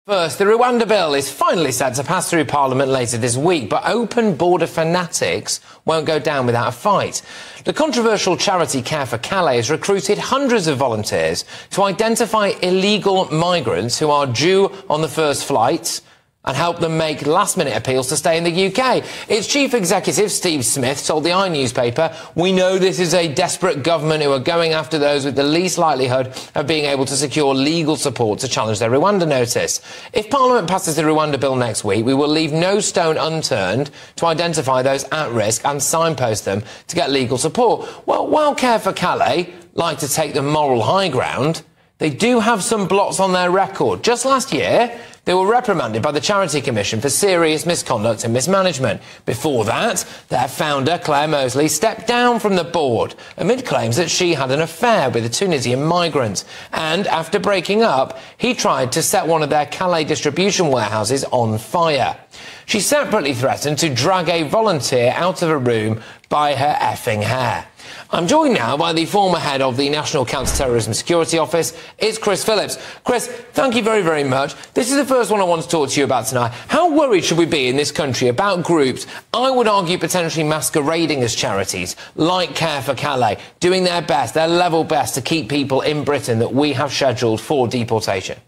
First, the Rwanda Bill is finally set to pass through Parliament later this week, but open border fanatics won't go down without a fight. The controversial charity Care4Calais has recruited hundreds of volunteers to identify illegal migrants who are due on the first flights and help them make last-minute appeals to stay in the UK. Its chief executive, Steve Smith, told the newspaper, "We know this is a desperate government who are going after those with the least likelihood of being able to secure legal support to challenge their Rwanda notice. If Parliament passes the Rwanda Bill next week, we will leave no stone unturned to identify those at risk and signpost them to get legal support." Well, while Care4Calais like to take the moral high ground, they do have some blots on their record. Just last year, they were reprimanded by the Charity Commission for serious misconduct and mismanagement. Before that, their founder, Claire Mosley, stepped down from the board amid claims that she had an affair with a Tunisian migrant. And after breaking up, he tried to set one of their Calais distribution warehouses on fire. She separately threatened to drag a volunteer out of a room by her effing hair. I'm joined now by the former head of the National Counter-Terrorism Security Office. It's Chris Phillips. Chris, thank you very, very much. This is the first one I want to talk to you about tonight. How worried should we be in this country about groups, I would argue potentially masquerading as charities, like Care4Calais, doing their best, their level best to keep people in Britain that we have scheduled for deportation?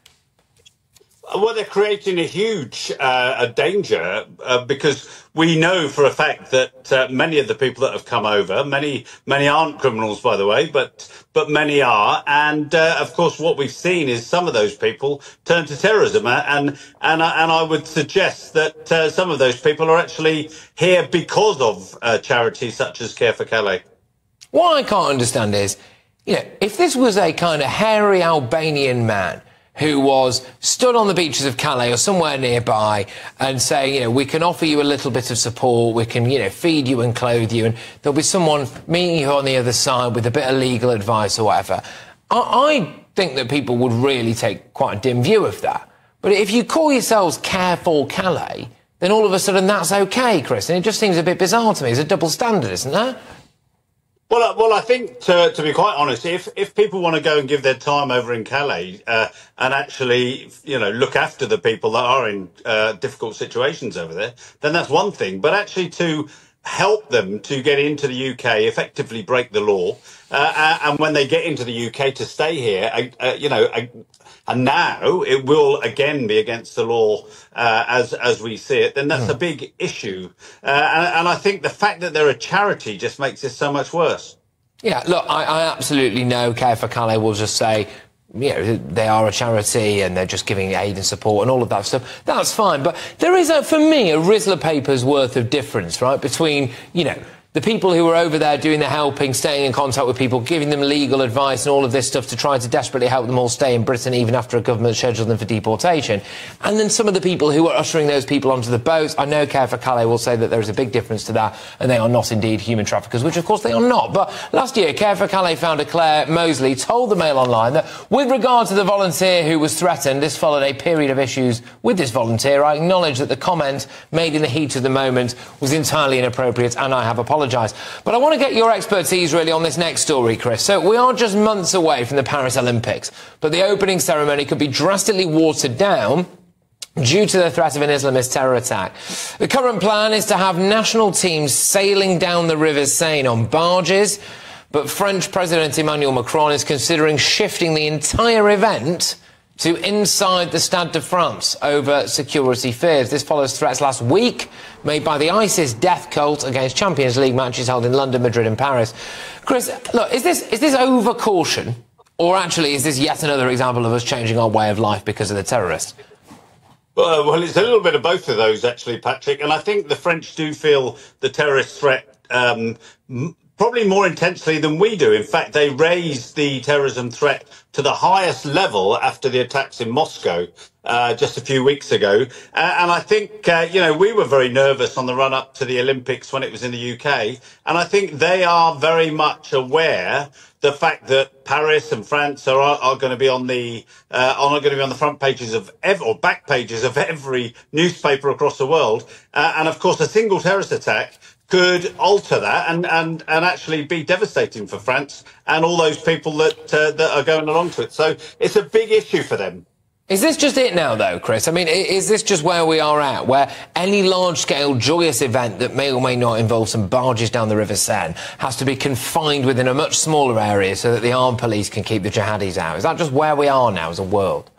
Well, they're creating a huge danger because we know for a fact that many of the people that have come over, many aren't criminals, by the way, but many are. And of course, what we've seen is some of those people turn to terrorism. And I would suggest that some of those people are actually here because of charities such as Care4Calais. What I can't understand is, you know, if this was a kind of hairy Albanian man who was stood on the beaches of Calais or somewhere nearby and saying, you know, we can offer you a little bit of support, we can, you know, feed you and clothe you, and there'll be someone meeting you on the other side with a bit of legal advice or whatever. I think that people would really take quite a dim view of that. But if you call yourselves Care4Calais, then all of a sudden that's OK, Chris, and it just seems a bit bizarre to me. It's a double standard, isn't there? Well, I think, to be quite honest, if people want to go and give their time over in Calais and actually, you know, look after the people that are in difficult situations over there, then that's one thing. But actually to help them to get into the UK, effectively break the law, and when they get into the UK to stay here, you know, and now it will again be against the law as we see it, then that's a big issue. And I think the fact that they're a charity just makes this so much worse. Yeah, look, I absolutely know Care4Calais will just say, you know, they are a charity and they're just giving aid and support and all of that stuff. That's fine. But there is, for me, a Rizla paper's worth of difference, right, between, you know, the people who are over there doing the helping, staying in contact with people, giving them legal advice and all of this stuff to try to desperately help them all stay in Britain even after a government scheduled them for deportation. And then some of the people who are ushering those people onto the boats. I know Care4Calais will say that there is a big difference to that and they are not indeed human traffickers, which of course they are not. But last year, Care4Calais founder Claire Mosley told the Mail Online that with regard to the volunteer who was threatened, this followed a period of issues with this volunteer. I acknowledge that the comment made in the heat of the moment was entirely inappropriate and I have apologised. But I want to get your expertise really on this next story, Chris. So we are just months away from the Paris Olympics, but the opening ceremony could be drastically watered down due to the threat of an Islamist terror attack. The current plan is to have national teams sailing down the River Seine on barges, but French President Emmanuel Macron is considering shifting the entire event to inside the Stade de France over security fears. This follows threats last week made by the ISIS death cult against Champions League matches held in London, Madrid and Paris. Chris, look, is this over caution, or actually is this yet another example of us changing our way of life because of the terrorists? Well, it's a little bit of both of those, actually, Patrick. And I think the French do feel the terrorist threat probably more intensely than we do. In fact, they raised the terrorism threat to the highest level after the attacks in Moscow just a few weeks ago. And I think, you know, we were very nervous on the run up to the Olympics when it was in the UK. And I think they are very much aware the fact that Paris and France are going to be on the front pages of or back pages of every newspaper across the world. And of course, a single terrorist attack could alter that and actually be devastating for France and all those people that are going along to it. So it's a big issue for them. Is this just it now, though, Chris? I mean, is this just where we are at, where any large-scale joyous event that may or may not involve some barges down the River Seine has to be confined within a much smaller area so that the armed police can keep the jihadis out? Is that just where we are now as a world?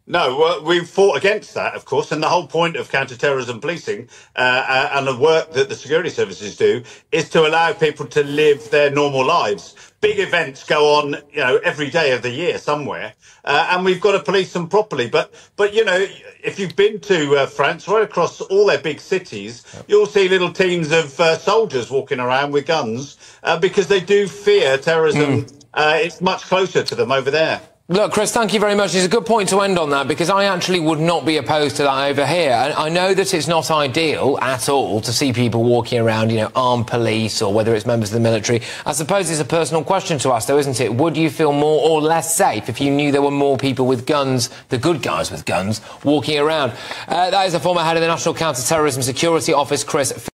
No, we've fought against that, of course, and the whole point of counter-terrorism policing and the work that the security services do is to allow people to live their normal lives. Big events go on, every day of the year somewhere, and we've got to police them properly. But if you've been to France, right across all their big cities, you'll see little teams of soldiers walking around with guns because they do fear terrorism. It's much closer to them over there. Look, Chris, thank you very much. It's a good point to end on that, because I actually would not be opposed to that over here. And I know that it's not ideal at all to see people walking around, armed police, or whether it's members of the military. I suppose it's a personal question to ask, though, isn't it? Would you feel more or less safe if you knew there were more people with guns, the good guys with guns, walking around? That is the former head of the National Counter-Terrorism Security Office, Chris.